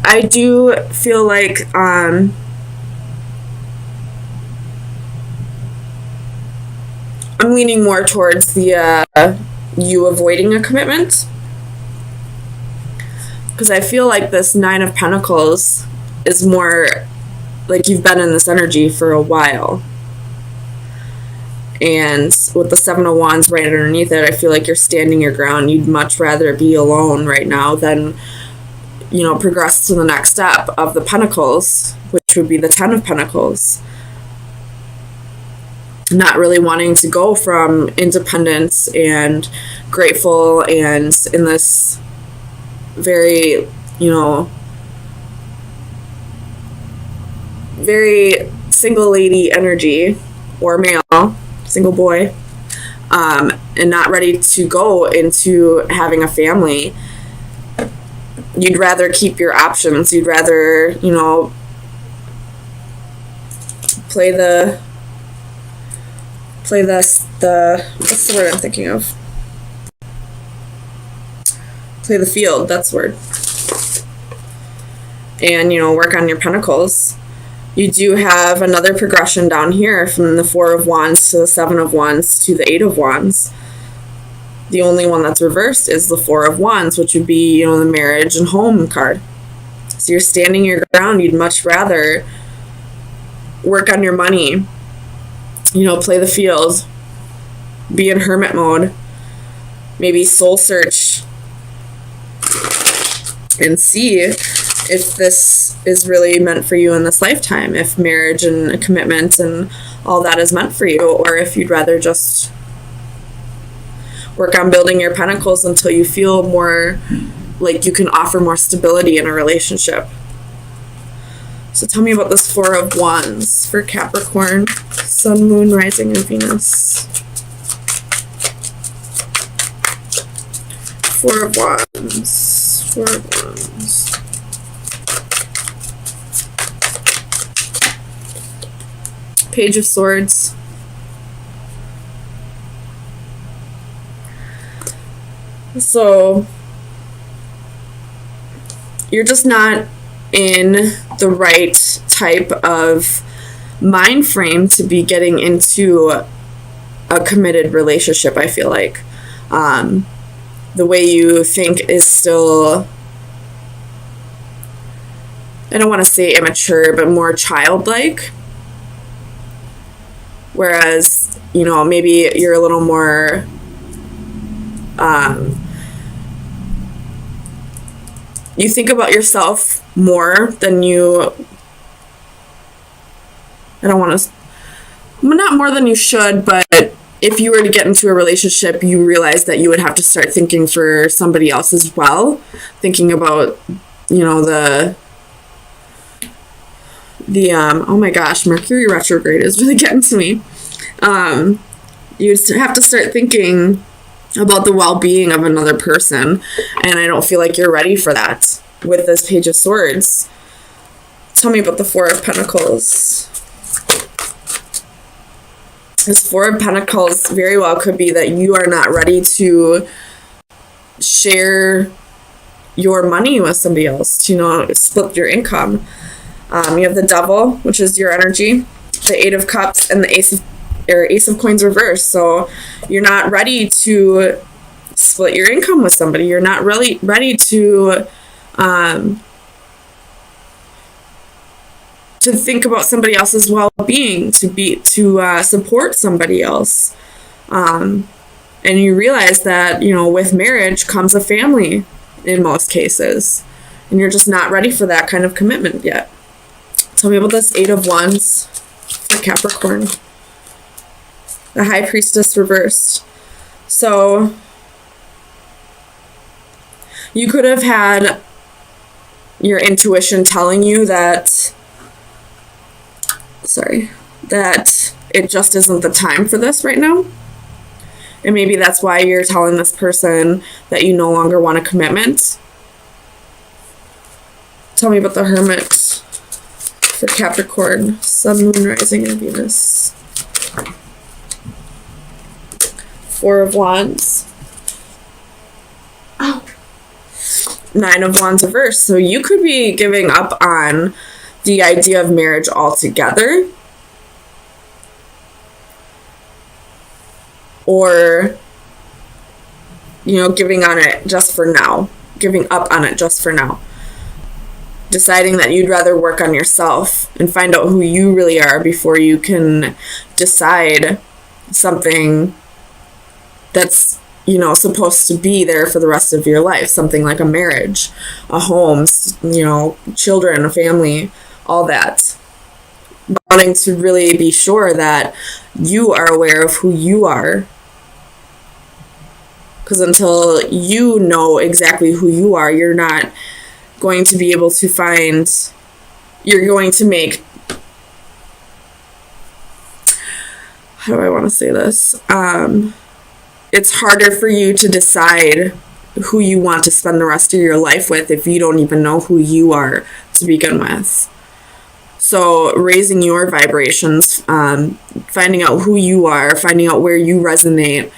I do feel like I'm leaning more towards the you avoiding a commitment, because I feel like this Nine of Pentacles is more like you've been in this energy for a while. And with the Seven of Wands right underneath it, I feel like you're standing your ground. You'd much rather be alone right now than, you know, progress to the next step of the Pentacles, which would be the Ten of Pentacles. Not really wanting to go from independence and grateful and in this very, you know, very single lady energy, or male, single boy, and not ready to go into having a family. You'd rather keep your options. You'd rather, you know, play the what's the word I'm thinking of? Play the field, that's the word. And, you know, work on your pentacles. You do have another progression down here from the Four of Wands to the Seven of Wands to the Eight of Wands. The only one that's reversed is the Four of Wands, which would be, you know, the marriage and home card. So you're standing your ground. You'd much rather work on your money, you know, play the field, be in hermit mode, maybe soul search and see if this is really meant for you in this lifetime, if marriage and a commitment and all that is meant for you, or if you'd rather just work on building your pentacles until you feel more like you can offer more stability in a relationship. So tell me about this Four of Wands for Capricorn, Sun, Moon, Rising, and Venus. Four of Wands. Four of Wands. Page of Swords. So you're just not in the right type of mind frame to be getting into a committed relationship, I feel like. The way you think is still, I don't want to say immature, but more childlike. Whereas, you know, maybe you're a little more you think about yourself more than you, I don't want to, not more than you should, but if you were to get into a relationship, you realize that you would have to start thinking for somebody else as well. Thinking about, you know, the oh my gosh, Mercury retrograde is really getting to me. You have to start thinking about the well-being of another person, and I don't feel like you're ready for that with this Page of Swords. Tell me about the Four of Pentacles. This Four of Pentacles very well could be that you are not ready to share your money with somebody else, to, you know, split your income. You have the Devil, which is your energy, the Eight of Cups, and the Ace of Coins reversed. So you're not ready to split your income with somebody. You're not really ready to think about somebody else's well-being, to support somebody else. And you realize that, you know, with marriage comes a family in most cases, and you're just not ready for that kind of commitment yet. Tell me about this Eight of Wands for Capricorn. The High Priestess reversed. So you could have had your intuition telling you that, that it just isn't the time for this right now. And maybe that's why you're telling this person that you no longer want a commitment. Tell me about the Hermit for Capricorn, Sun, Moon, Rising, and Venus. Four of Wands. Oh. Nine of Wands reversed. So you could be giving up on the idea of marriage altogether. Or, you know, giving on it just for now. Giving up on it just for now. Deciding that you'd rather work on yourself and find out who you really are before you can decide something that's, you know, supposed to be there for the rest of your life. Something like a marriage, a home, you know, children, a family, all that. Wanting to really be sure that you are aware of who you are. Because until you know exactly who you are, you're not going to be able to find, you're going to make, how do I want to say this? It's harder for you to decide who you want to spend the rest of your life with if you don't even know who you are to begin with. So raising your vibrations, finding out who you are, finding out where you resonate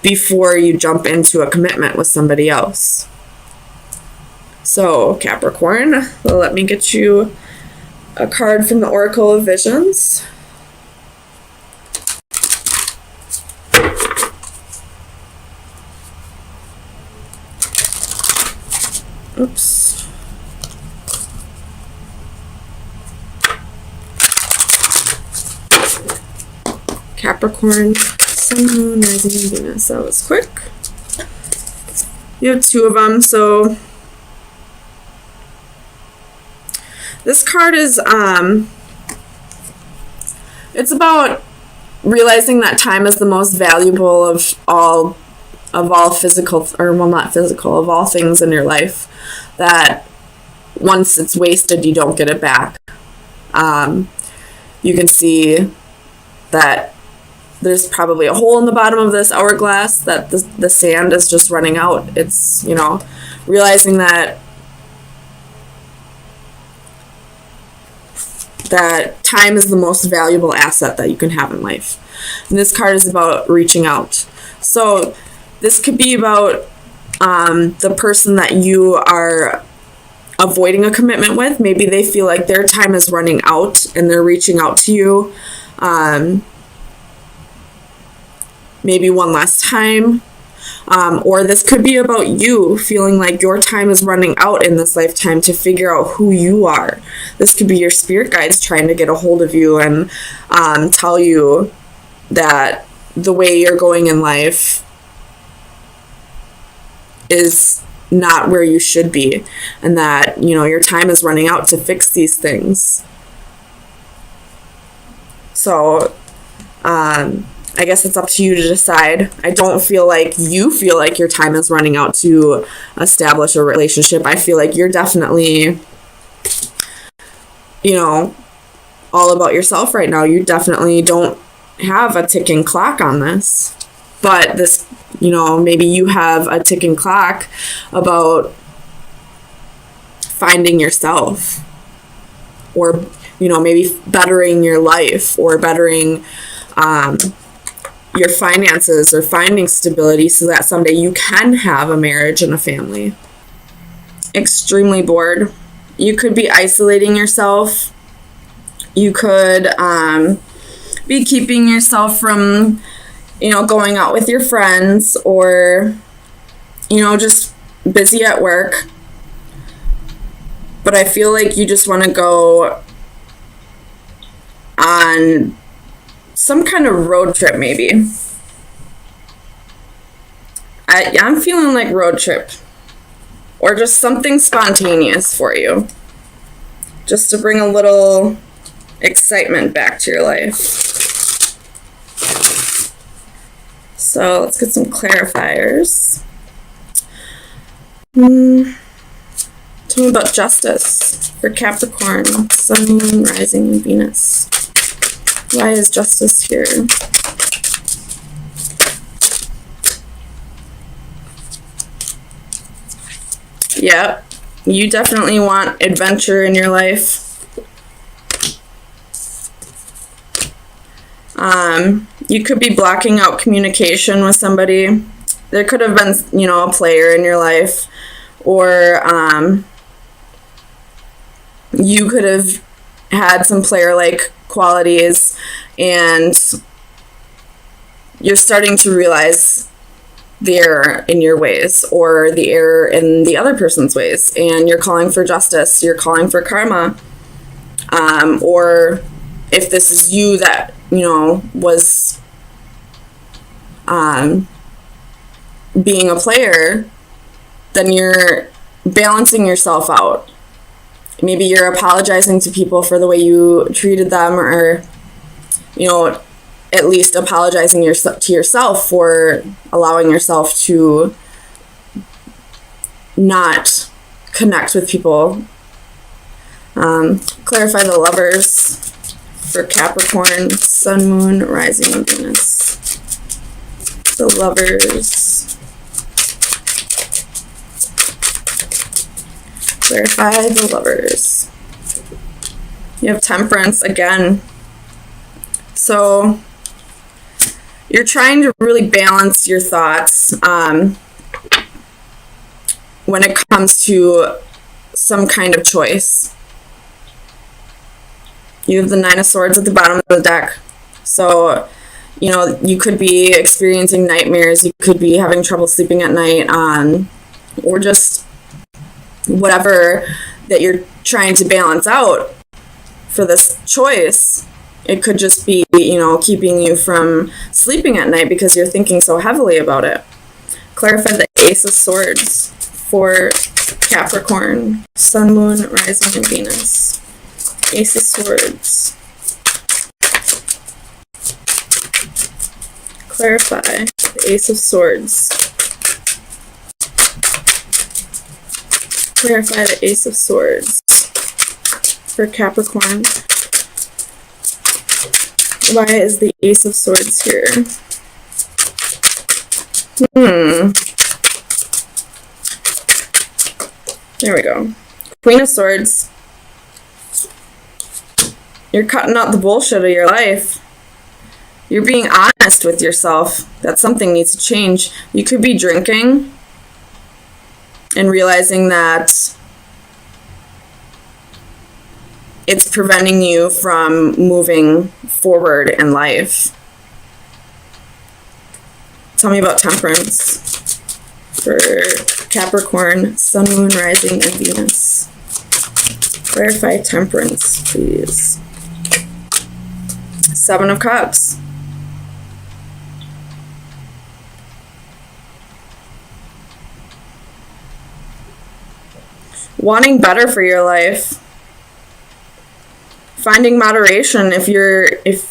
before you jump into a commitment with somebody else. So, Capricorn, let me get you a card from the Oracle of Visions. Oops. Capricorn, Sun, Moon, Rising, and Venus. That was quick. You have two of them, so this card is, it's about realizing that time is the most valuable of all physical, or well, not physical, of all things in your life. That once it's wasted, you don't get it back. You can see that there's probably a hole in the bottom of this hourglass, that the sand is just running out. It's, you know, realizing that time is the most valuable asset that you can have in life. And this card is about reaching out. So this could be about the person that you are avoiding a commitment with. Maybe they feel like their time is running out and they're reaching out to you. Maybe one last time. Or this could be about you feeling like your time is running out in this lifetime to figure out who you are. This could be your spirit guides trying to get a hold of you and tell you that the way you're going in life is not where you should be, and that, you know, your time is running out to fix these things. So I guess it's up to you to decide. I don't feel like you feel like your time is running out to establish a relationship. I feel like you're definitely, you know, all about yourself right now. You definitely don't have a ticking clock on this. But this, you know, maybe you have a ticking clock about finding yourself, or, you know, maybe bettering your life, or bettering your finances, or finding stability so that someday you can have a marriage and a family. Extremely bored. You could be isolating yourself. You could be keeping yourself from, you know, going out with your friends, or, you know, just busy at work. But I feel like you just want to go on some kind of road trip, maybe. I'm feeling like road trip, or just something spontaneous for you, just to bring a little excitement back to your life. So let's get some clarifiers. Tell me about justice for Capricorn, Sun, Moon, Rising, and Venus. Why is justice here? Yep, you definitely want adventure in your life. You could be blocking out communication with somebody. There could have been, you know, a player in your life or you could have had some player-like qualities, and you're starting to realize the error in your ways or the error in the other person's ways, and you're calling for justice, you're calling for karma. Or if this is you that, was being a player, then you're balancing yourself out. Maybe you're apologizing to people for the way you treated them, or, at least apologizing to yourself for allowing yourself to not connect with people. Clarify the Lovers for Capricorn, Sun, Moon, Rising, and Venus. The Lovers. Clarify the Lovers. You have Temperance again. So you're trying to really balance your thoughts when it comes to some kind of choice. You have the Nine of Swords at the bottom of the deck. So, you could be experiencing nightmares. You could be having trouble sleeping at night, or just whatever that you're trying to balance out for this choice. It could just be, keeping you from sleeping at night because you're thinking so heavily about it. Clarify the Ace of Swords for Capricorn, Sun, Moon, Rising, and Venus. Ace of Swords. Clarify the Ace of Swords. Clarify the Ace of Swords for Capricorn. Why is the Ace of Swords here? There we go. Queen of Swords. You're cutting out the bullshit of your life. You're being honest with yourself that something needs to change. You could be drinking and realizing that it's preventing you from moving forward in life. Tell me about Temperance for Capricorn, Sun, Moon, Rising, and Venus. Clarify Temperance, please. Seven of Cups. Wanting better for your life. Finding moderation if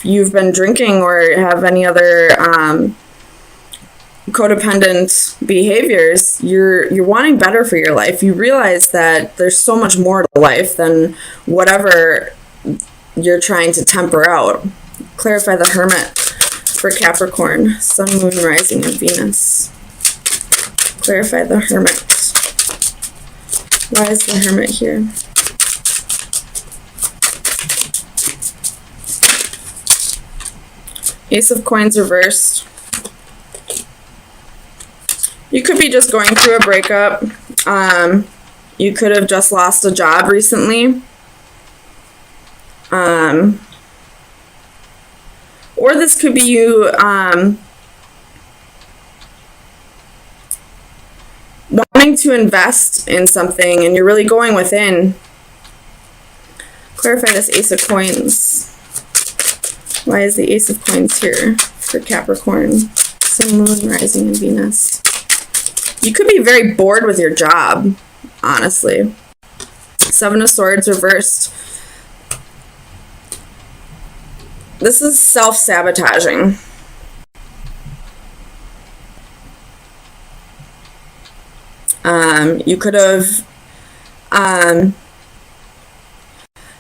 you've been drinking or have any other codependent behaviors. You're wanting better for your life. You realize that there's so much more to life than whatever you're trying to temper out. Clarify the Hermit for Capricorn, Sun, Moon, Rising, and Venus. Clarify the Hermit. Why is the Hermit here? Ace of Coins reversed. You could be just going through a breakup. You could have just lost a job recently. Or this could be you wanting to invest in something and you're really going within. Clarify this Ace of Coins. Why is the Ace of Coins here for Capricorn, Sun, Moon, Rising, and Venus? You could be very bored with your job, honestly. Seven of Swords reversed. This is self-sabotaging. You could have,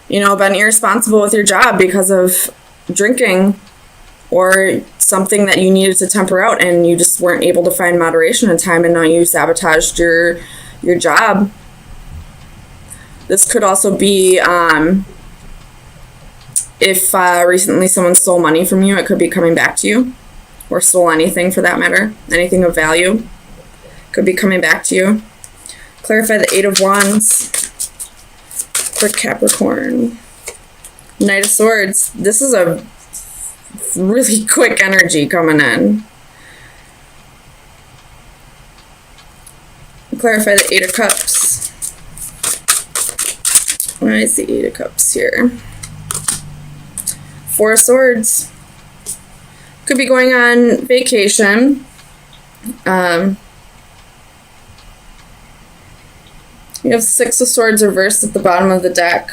been irresponsible with your job because of drinking or something that you needed to temper out, and you just weren't able to find moderation in time, and now you sabotaged your job. This could also be if recently someone stole money from you, it could be coming back to you, or stole anything for that matter. Anything of value could be coming back to you. Clarify the Eight of Wands for Capricorn. Knight of Swords. This is a really quick energy coming in. Clarify the Eight of Cups. Why is the Eight of Cups here? Four of Swords. Could be going on vacation. You have Six of Swords reversed at the bottom of the deck.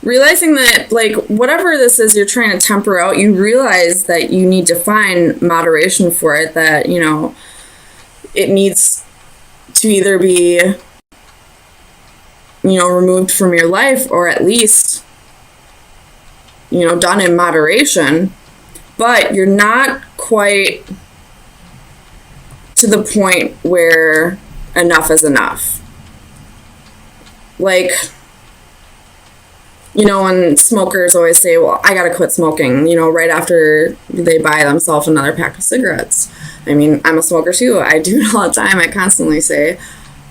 Realizing that, like, whatever this is you're trying to temper out, you realize that you need to find moderation for it, that, you know, it needs to either be, you know, removed from your life, or at least, you know, done in moderation. But you're not quite to the point where enough is enough. Like, you know, when smokers always say, well, I gotta quit smoking, you know, right after they buy themselves another pack of cigarettes. I mean, I'm a smoker too. I do it all the time. I constantly say,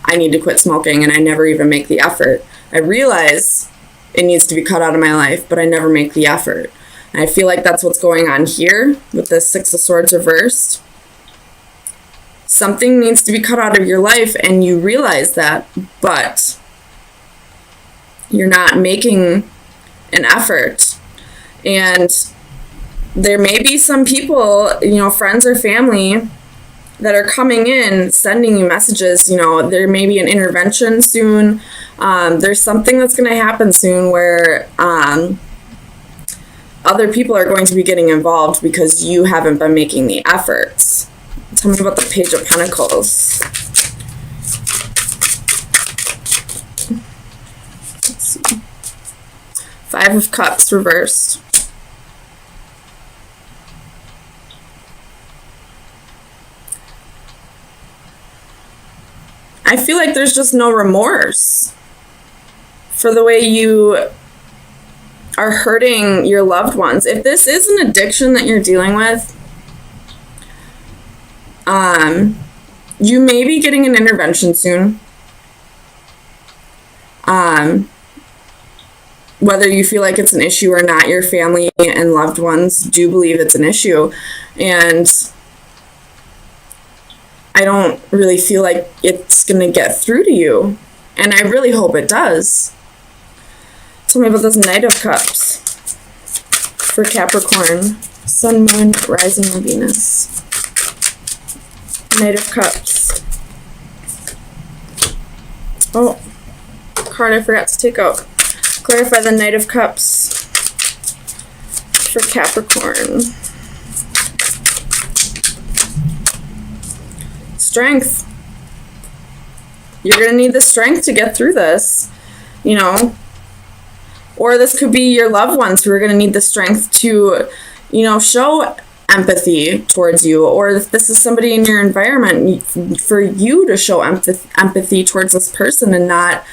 I need to quit smoking, and I never even make the effort. I realize it needs to be cut out of my life, but I never make the effort. And I feel like that's what's going on here with the Six of Swords reversed. Something needs to be cut out of your life, and you realize that, but you're not making an effort. And there may be some people, you know, friends or family, that are coming in, sending you messages. You know, there may be an intervention soon. There's something that's going to happen soon where other people are going to be getting involved because you haven't been making the efforts. Tell me about the Page of Pentacles. Let's see. Five of Cups reversed. I feel like there's just no remorse for the way you are hurting your loved ones. If this is an addiction that you're dealing with, you may be getting an intervention soon. Whether you feel like it's an issue or not, your family and loved ones do believe it's an issue. And I don't really feel like it's going to get through to you. And I really hope it does. Tell me about this Knight of Cups for Capricorn. Sun, Moon, Rising, and Venus. Knight of Cups. Oh, card I forgot to take out. Clarify the Knight of Cups for Capricorn. Strength. You're going to need the strength to get through this, you know. Or this could be your loved ones who are going to need the strength to, you know, show empathy towards you. Or if this is somebody in your environment, for you to show empathy towards this person and not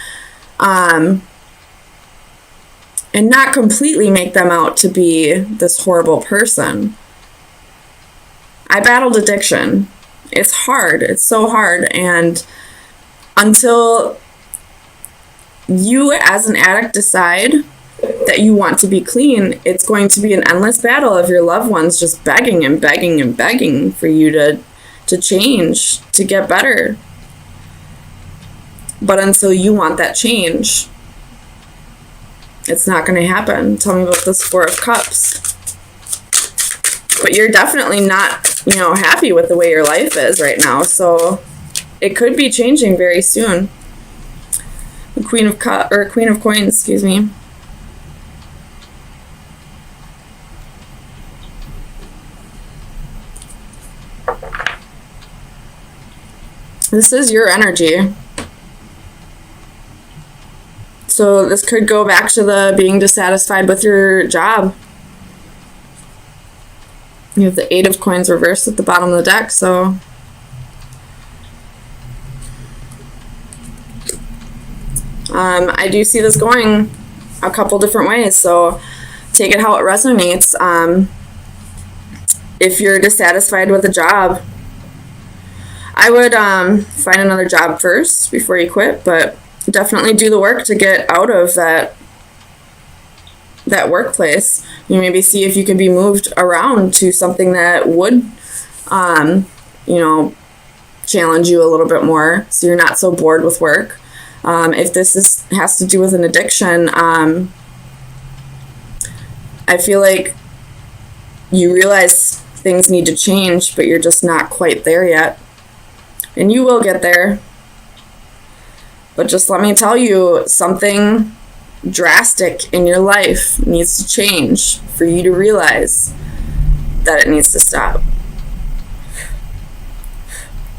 completely make them out to be this horrible person. I battled addiction. It's hard. It's so hard. And until you as an addict decide that you want to be clean, it's going to be an endless battle of your loved ones just begging and begging and begging for you to change, to get better. But until you want that change, it's not going to happen. Tell me about this Four of Cups. But you're definitely not, you know, happy with the way your life is right now. So it could be changing very soon. The Queen of Coins, excuse me. This is your energy. So this could go back to the being dissatisfied with your job. You have the Eight of Coins reversed at the bottom of the deck, so I do see this going a couple different ways, so take it how it resonates. If you're dissatisfied with a job, I would find another job first before you quit, but definitely do the work to get out of that workplace. You maybe see if you can be moved around to something that would, challenge you a little bit more, so you're not so bored with work. If this has to do with an addiction, I feel like you realize things need to change, but you're just not quite there yet. And you will get there. But just let me tell you, something drastic in your life needs to change for you to realize that it needs to stop.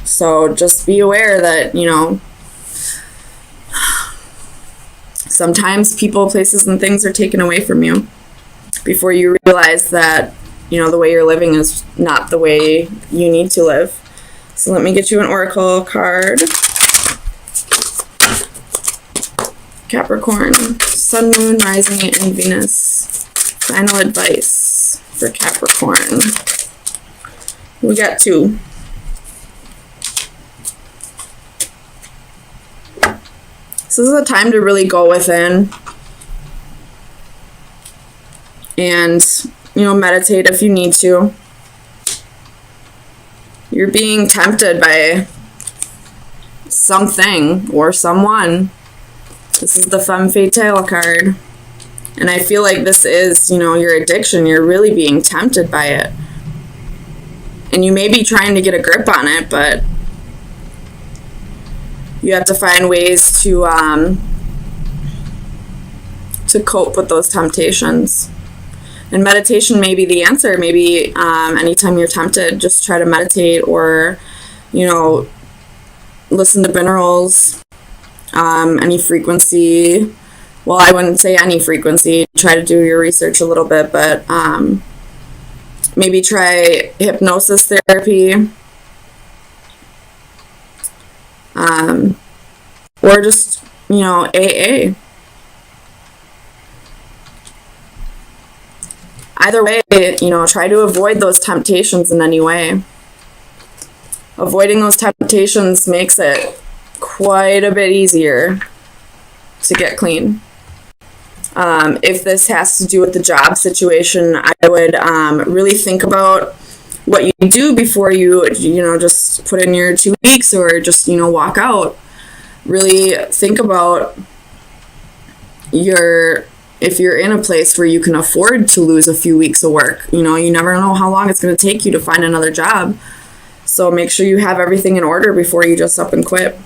So just be aware that, sometimes people, places, and things are taken away from you before you realize that, the way you're living is not the way you need to live. So let me get you an oracle card. Capricorn, Sun, Moon, Rising, and Venus. Final advice for Capricorn. We got 2. So this is a time to really go within and, meditate if you need to. You're being tempted by something or someone. This is the Femme Fatale card. And I feel like this is, your addiction. You're really being tempted by it. And you may be trying to get a grip on it, but you have to find ways to cope with those temptations. And meditation may be the answer. Maybe anytime you're tempted, just try to meditate or, listen to binaurals, any frequency. Well, I wouldn't say any frequency. Try to do your research a little bit, but maybe try hypnosis therapy. Or just, AA. Either way, try to avoid those temptations in any way. Avoiding those temptations makes it quite a bit easier to get clean. If this has to do with the job situation, I would really think about what you do before you, just put in your 2 weeks or just, walk out. Really think about if you're in a place where you can afford to lose a few weeks of work. You never know how long it's going to take you to find another job. So make sure you have everything in order before you just up and quit.